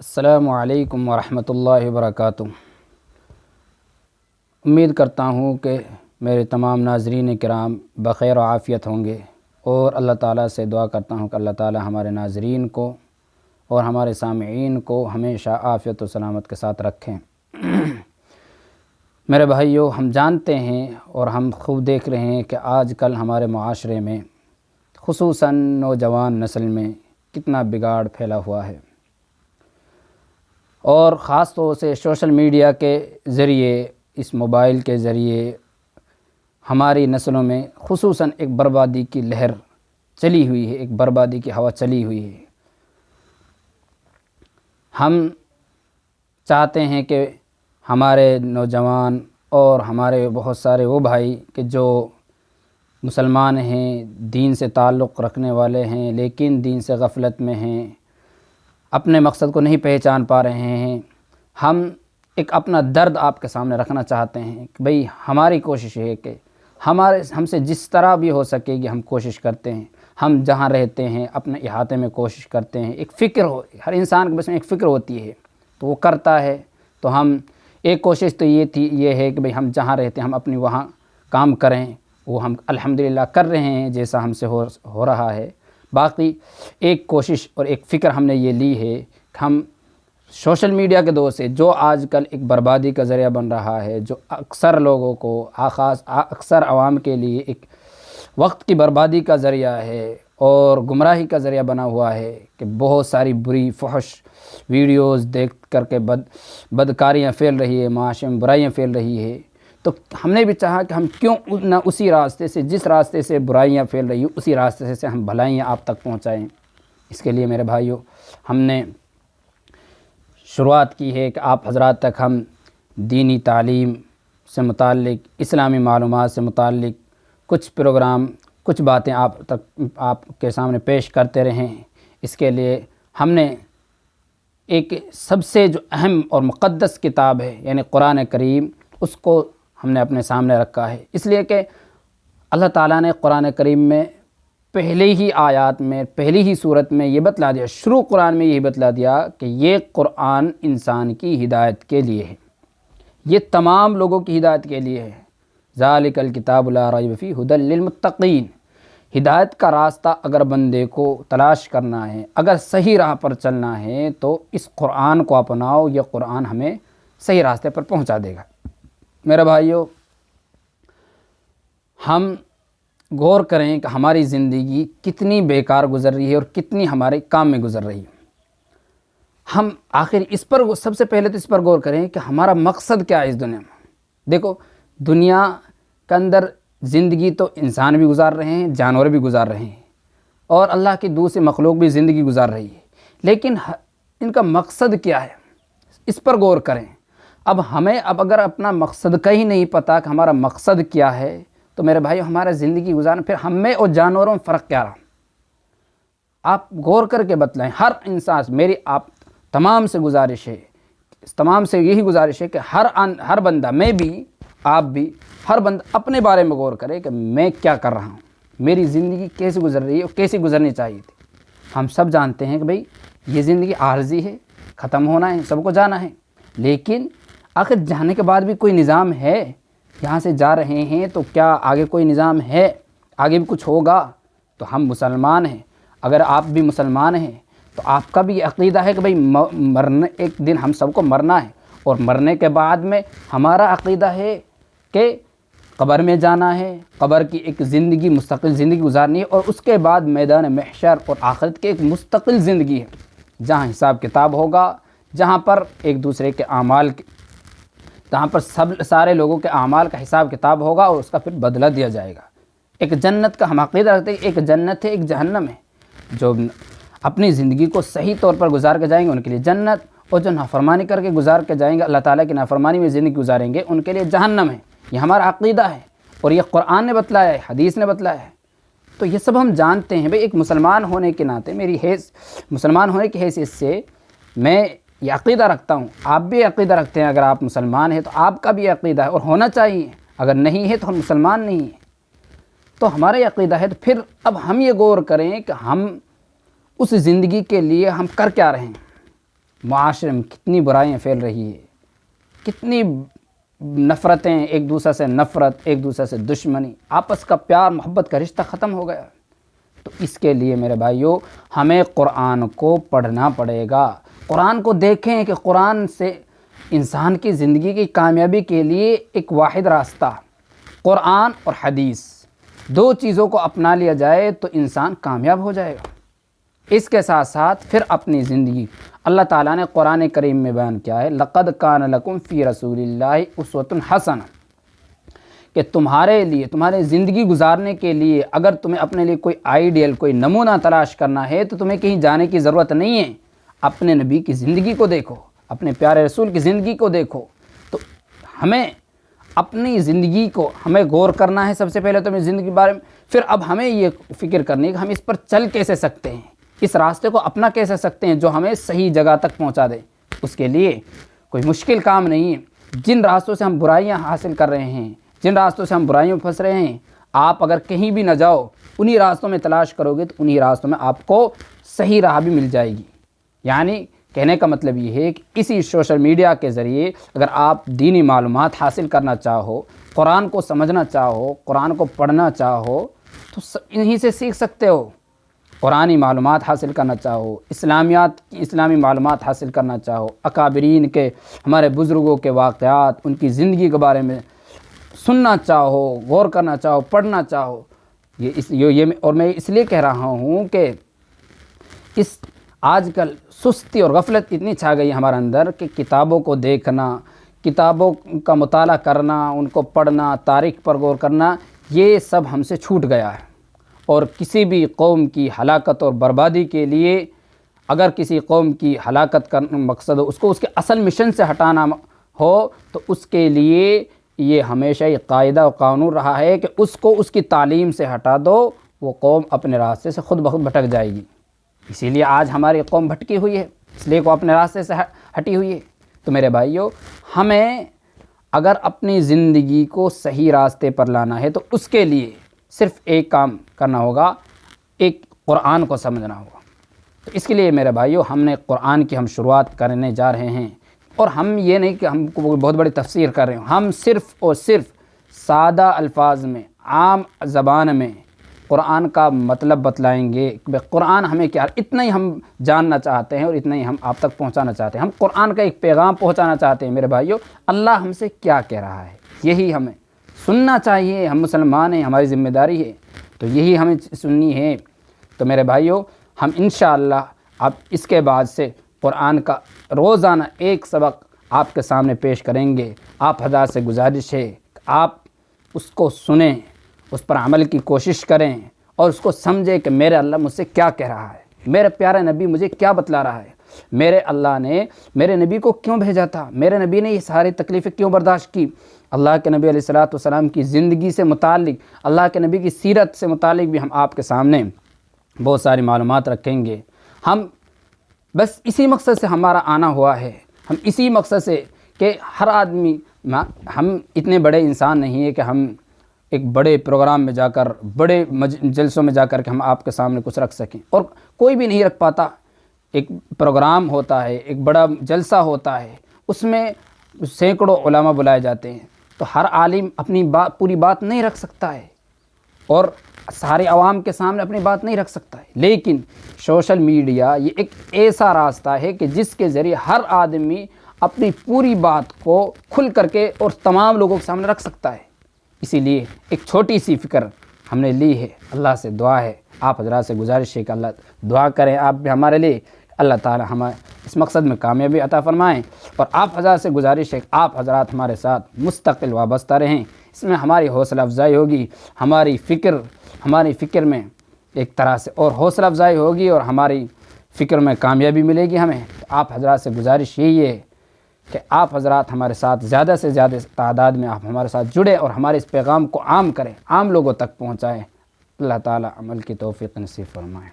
السلام علیکم ورحمۃ اللہ وبرکاتہ۔ امید کرتا ہوں کہ میرے تمام ناظرین کرام بخیر و عافیت ہوں گے، اور اللہ تعالیٰ سے دعا کرتا ہوں کہ اللہ تعالیٰ ہمارے ناظرین کو اور ہمارے سامعین کو ہمیشہ عافیت و سلامت کے ساتھ رکھیں۔ میرے بھائیو، ہم جانتے ہیں اور ہم خوب دیکھ رہے ہیں کہ آج کل ہمارے معاشرے میں خصوصاً نوجوان نسل میں کتنا بگاڑ پھیلا ہوا ہے، اور خاص طور سے سوشل میڈیا کے ذریعے، اس موبائل کے ذریعے ہماری نسلوں میں خصوصاً ایک بربادی کی لہر چلی ہوئی ہے، ایک بربادی کی ہوا چلی ہوئی ہے۔ ہم چاہتے ہیں کہ ہمارے نوجوان اور ہمارے بہت سارے وہ بھائی کہ جو مسلمان ہیں، دین سے تعلق رکھنے والے ہیں، لیکن دین سے غفلت میں ہیں، اپنے مقصد کو نہیں پہچان پا رہے ہیں، ہم ایک اپنا درد آپ کے سامنے رکھنا چاہتے ہیں کہ بھئی ہماری کوشش ہے کہ ہم سے جس طرح بھی ہو سکے گی ہم کوشش کرتے ہیں، ہم جہاں رہتے ہیں اپنے احاطے میں کوشش کرتے ہیں۔ ایک فکر ہر انسان کے بس میں ایک فکر ہوتی ہے تو وہ کرتا ہے، تو ہم ایک کوشش تو یہ ہے کہ بھئی ہم جہاں رہتے ہیں ہم اپنی وہاں کام کریں، وہ ہم الحمدللہ کر رہے ہیں جیسا ہم سے ہو رہا ہے۔ باقی ایک کوشش اور ایک فکر ہم نے یہ لی ہے کہ ہم سوشل میڈیا کے دور سے جو آج کل ایک بربادی کا ذریعہ بن رہا ہے، جو اکثر لوگوں کو اکثر عوام کے لیے ایک وقت کی بربادی کا ذریعہ ہے اور گمراہی کا ذریعہ بنا ہوا ہے کہ بہت ساری بری فحش ویڈیوز دیکھ کر کے بدکاریاں پھیل رہی ہے، معاشرے میں برائیاں پھیل رہی ہے، تو ہم نے بھی چاہا کہ ہم کیوں نہ اسی راستے سے، جس راستے سے برائیاں پھیل رہی ہیں اسی راستے سے ہم بھلائیاں آپ تک پہنچائیں۔ اس کے لیے میرے بھائیوں، ہم نے شروعات کی ہے کہ آپ حضرات تک ہم دینی تعلیم سے متعلق، اسلامی معلومات سے متعلق کچھ پروگرام، کچھ باتیں آپ کے سامنے پیش کرتے رہیں۔ اس کے لیے ہم نے ایک سب سے جو اہم اور مقدس کتاب ہے یعنی قرآن کریم، اس کو ہم نے اپنے سامنے رکھا ہے، اس لیے کہ اللہ تعالیٰ نے قرآن کریم میں پہلے ہی آیات میں، پہلی ہی صورت میں یہ بتلا دیا، شروع قرآن میں یہی بتلا دیا کہ یہ قرآن انسان کی ہدایت کے لیے ہے، یہ تمام لوگوں کی ہدایت کے لیے ہے۔ ذالک الکتاب لا ریب فیہ ھدی للمتقین۔ ہدایت کا راستہ اگر بندے کو تلاش کرنا ہے، اگر صحیح راہ پر چلنا ہے تو اس قرآن کو اپناؤ، یہ قرآن ہمیں صحیح راستے پر پہنچا دے گا۔ میرے بھائیوں، ہم غور کریں کہ ہماری زندگی کتنی بیکار گزر رہی ہے اور کتنی ہمارے کام میں گزر رہی ہے۔ ہم آخر اس پر سب سے پہلے تو اس پر غور کریں کہ ہمارا مقصد کیا ہے اس دنیا میں۔ دیکھو، دنیا کے اندر زندگی تو انسان بھی گزار رہے ہیں، جانور بھی گزار رہے ہیں، اور اللہ کی دوسری مخلوق بھی زندگی گزار رہی ہے، لیکن ان کا مقصد کیا ہے اس پر غور کریں۔ اب اگر اپنا مقصد کا ہی نہیں پتہ کہ ہمارا مقصد کیا ہے تو میرے بھائی ہمارا زندگی گزارنا، پھر ہم میں اور جانوروں میں فرق کیا رہا؟ آپ غور کر کے بتلائیں۔ ہر انسان، میری آپ تمام سے گزارش ہے، تمام سے یہی گزارش ہے کہ ہر بندہ، میں بھی، آپ بھی، ہر بندہ اپنے بارے میں غور کرے کہ میں کیا کر رہا ہوں، میری زندگی کیسے گزر رہی ہے اور کیسے گزرنی چاہیے تھی۔ ہم سب جانتے ہیں کہ بھئی یہ زندگی عارضی ہے، ختم ہونا ہے، سب کو جانا ہے، لیکن آخر جانے کے بعد بھی کوئی نظام ہے؟ یہاں سے جا رہے ہیں تو کیا آگے کوئی نظام ہے؟ آگے بھی کچھ ہوگا؟ تو ہم مسلمان ہیں، اگر آپ بھی مسلمان ہیں تو آپ کا بھی یہ عقیدہ ہے کہ بھئی ایک دن ہم سب کو مرنا ہے، اور مرنے کے بعد میں ہمارا عقیدہ ہے کہ قبر میں جانا ہے، قبر کی ایک زندگی، مستقل زندگی گزارنی ہے، اور اس کے بعد میدان محشر اور آخرت کی ایک مستقل زندگی ہے جہاں حساب کتاب ہوگا، جہاں پر ایک دوسرے کے اعمال جہاں پر سارے لوگوں کے اعمال کا حساب کتاب ہوگا اور اس کا پھر بدلہ دیا جائے گا۔ ایک جنت کا ہم عقیدہ رکھتے ہیں، ایک جنت ہے، ایک جہنم ہے۔ جو اپنی زندگی کو صحیح طور پر گزار کے جائیں گے ان کے لیے جنت، اور جو نافرمانی کر کے گزار کے جائیں گے، اللہ تعالیٰ کی نافرمانی میں زندگی گزاریں گے، ان کے لیے جہنم ہے۔ یہ ہمارا عقیدہ ہے، اور یہ قرآن نے بتلایا ہے، حدیث نے بتلایا ہے، تو یہ سب ہم جانتے ہیں۔ بھئی ایک مسلمان ہونے کے ناطے، مسلمان ہونے کی حیثیت سے میں یہ عقیدہ رکھتا ہوں، آپ بھی عقیدہ رکھتے ہیں۔ اگر آپ مسلمان ہیں تو آپ کا بھی عقیدہ ہے اور ہونا چاہیے، اگر نہیں ہے تو ہم مسلمان نہیں ہیں۔ تو ہمارا یہ عقیدہ ہے، تو پھر اب ہم یہ غور کریں کہ ہم اس زندگی کے لیے ہم کر کیا رہے ہیں۔ معاشرے میں کتنی برائیاں پھیل رہی ہے، کتنی نفرتیں، ایک دوسرے سے نفرت، ایک دوسرے سے دشمنی، آپس کا پیار محبت کا رشتہ ختم ہو گیا۔ تو اس کے لیے میرے بھائیوں ہمیں قرآن کو پڑھنا پڑے گا۔ قرآن کو دیکھیں کہ قرآن سے انسان کی زندگی کی کامیابی کے لیے ایک واحد راستہ، قرآن اور حدیث، دو چیزوں کو اپنا لیا جائے تو انسان کامیاب ہو جائے گا۔ اس کے ساتھ ساتھ پھر اپنی زندگی، اللہ تعالیٰ نے قرآن کریم میں بیان کیا ہے، لَقَدْ كَانَ لَكُمْ فِي رَسُولِ اللَّهِ أُسْوَةٌ حَسَنَةٌ، کہ تمہارے لیے، تمہارے زندگی گزارنے کے لیے اگر تمہیں اپنے لیے کوئی آئیڈیل، کوئی نمونہ تلاش کرنا ہے تو تمہیں کہیں جانے کی ضرورت نہیں ہے، اپنے نبی کی زندگی کو دیکھو، اپنے پیارے رسول کی زندگی کو دیکھو۔ تو ہمیں اپنی زندگی کو ہمیں غور کرنا ہے، سب سے پہلے تو اپنی زندگی کے بارے میں، پھر اب ہمیں یہ فکر کرنی ہے کہ ہم اس پر چل کیسے سکتے ہیں، اس راستے کو اپنا کیسے سکتے ہیں جو ہمیں صحیح جگہ تک پہنچا دے۔ اس کے لیے کوئی مشکل کام نہیں ہے۔ جن راستوں سے ہم برائیاں حاصل کر رہے ہیں، جن راستوں سے ہم برائیوں میں پھنس رہے ہیں، آپ اگر کہیں بھی نہ جاؤ، انہی راستوں میں تلاش کرو گے تو انہی راستوں میں آپ کو صحیح راہ بھی مل جائے گی۔ یعنی کہنے کا مطلب یہ ہے کہ اسی سوشل میڈیا کے ذریعے اگر آپ دینی معلومات حاصل کرنا چاہو، قرآن کو سمجھنا چاہو، قرآن کو پڑھنا چاہو تو انہی سے سیکھ سکتے ہو۔ قرآنی معلومات حاصل کرنا چاہو، اسلامی معلومات حاصل کرنا چاہو، اکابرین کے، ہمارے بزرگوں کے واقعات، ان کی زندگی کے بارے میں سننا چاہو، غور کرنا چاہو، پڑھنا چاہو، اور میں اس لیے کہہ رہا ہوں کہ اس آج کل سستی اور غفلت اتنی چھا گئی ہے ہمارے اندر کہ کتابوں کو دیکھنا، کتابوں کا مطالعہ کرنا، ان کو پڑھنا، تاریخ پر غور کرنا، یہ سب ہم سے چھوٹ گیا ہے۔ اور کسی بھی قوم کی ہلاکت اور بربادی کے لیے اگر کسی قوم کی ہلاکت کا مقصد ہو، اس کو اس کے اصل مشن سے ہٹانا ہو، تو اس کے لیے یہ ہمیشہ یہ قاعدہ و قانون رہا ہے کہ اس کو اس کی تعلیم سے ہٹا دو، وہ قوم اپنے راستے سے خود بخود بھٹک جائے گی۔ اسی لیے آج ہماری قوم بھٹکی ہوئی ہے، اس لیے وہ اپنے راستے سے ہٹی ہوئی ہے۔ تو میرے بھائیوں، ہمیں اگر اپنی زندگی کو صحیح راستے پر لانا ہے تو اس کے لیے صرف ایک کام کرنا ہوگا، ایک قرآن کو سمجھنا ہوگا۔ تو اس کے لیے میرے بھائیوں ہم نے قرآن کی شروعات کرنے جا رہے ہیں، اور ہم یہ نہیں کہ ہم کو بہت بڑی تفسیر کر رہے ہیں، ہم صرف اور صرف سادہ الفاظ میں، عام زبان میں قرآن کا مطلب بتلائیں گے کہ قرآن ہمیں کیا، اتنا ہی ہم جاننا چاہتے ہیں اور اتنا ہی ہم آپ تک پہنچانا چاہتے ہیں۔ ہم قرآن کا ایک پیغام پہنچانا چاہتے ہیں میرے بھائیوں، اللہ ہم سے کیا کہہ رہا ہے، یہی ہمیں سننا چاہیے۔ ہم مسلمان ہیں، ہماری ذمہ داری ہے، تو یہی ہمیں سننی ہے۔ تو میرے بھائیوں، ہم انشاءاللہ اب اس کے بعد سے قرآن کا روزانہ ایک سبق آپ کے سامنے پیش کریں گے۔ آپ حضرات سے گزارش ہے کہ آپ اس کو سنیں، اس پر عمل کی کوشش کریں اور اس کو سمجھیں کہ میرے اللہ مجھ سے کیا کہہ رہا ہے، میرے پیارے نبی مجھے کیا بتلا رہا ہے، میرے اللہ نے میرے نبی کو کیوں بھیجا تھا، میرے نبی نے یہ ساری تکلیفیں کیوں برداشت کی۔ اللہ کے نبی علیہ السلام کی زندگی سے متعلق، اللہ کے نبی کی سیرت سے متعلق بھی ہم آپ کے سامنے بہت ساری معلومات رکھیں گے۔ ہم بس اسی مقصد سے ہمارا آنا ہوا ہے، ہم اسی مقصد سے کہ ہر آدمی، ہم اتنے بڑے انسان نہیں ہیں کہ ہم ایک بڑے پروگرام میں جا کر، بڑے جلسوں میں جا کر کے ہم آپ کے سامنے کچھ رکھ سکیں، اور کوئی بھی نہیں رکھ پاتا۔ ایک پروگرام ہوتا ہے، ایک بڑا جلسہ ہوتا ہے، اس میں سینکڑوں علماء بلائے جاتے ہیں، تو ہر عالم اپنی پوری بات نہیں رکھ سکتا ہے اور سارے عوام کے سامنے اپنی بات نہیں رکھ سکتا ہے۔ لیکن سوشل میڈیا یہ ایک ایسا راستہ ہے کہ جس کے ذریعے ہر آدمی اپنی پوری بات کو کھل کر کے اور تمام لوگوں کے سامنے رکھ سکتا ہے۔ اسی لیے ایک چھوٹی سی فکر ہم نے لی ہے، اللہ سے دعا ہے، آپ حضرات سے گزارش ہے کہ اللہ دعا کریں آپ بھی ہمارے لیے، اللہ تعالی ہمیں اس مقصد میں کامیابی عطا فرمائیں، اور آپ حضرات سے گزارش ہے کہ آپ حضرات ہمارے ساتھ مستقل وابستہ رہیں۔ اس میں ہماری حوصلہ افزائی ہوگی، ہماری فکر میں ایک طرح سے اور حوصلہ افزائی ہوگی، اور ہماری فکر میں کامیابی ملے گی ہمیں۔ تو آپ حضرات سے گزارش یہی ہے کہ آپ حضرات ہمارے ساتھ زیادہ سے زیادہ تعداد میں آپ ہمارے ساتھ جڑے اور ہمارے اس پیغام کو عام کریں، عام لوگوں تک پہنچائیں۔ اللہ تعالی عمل کی توفیق نصیب فرمائے۔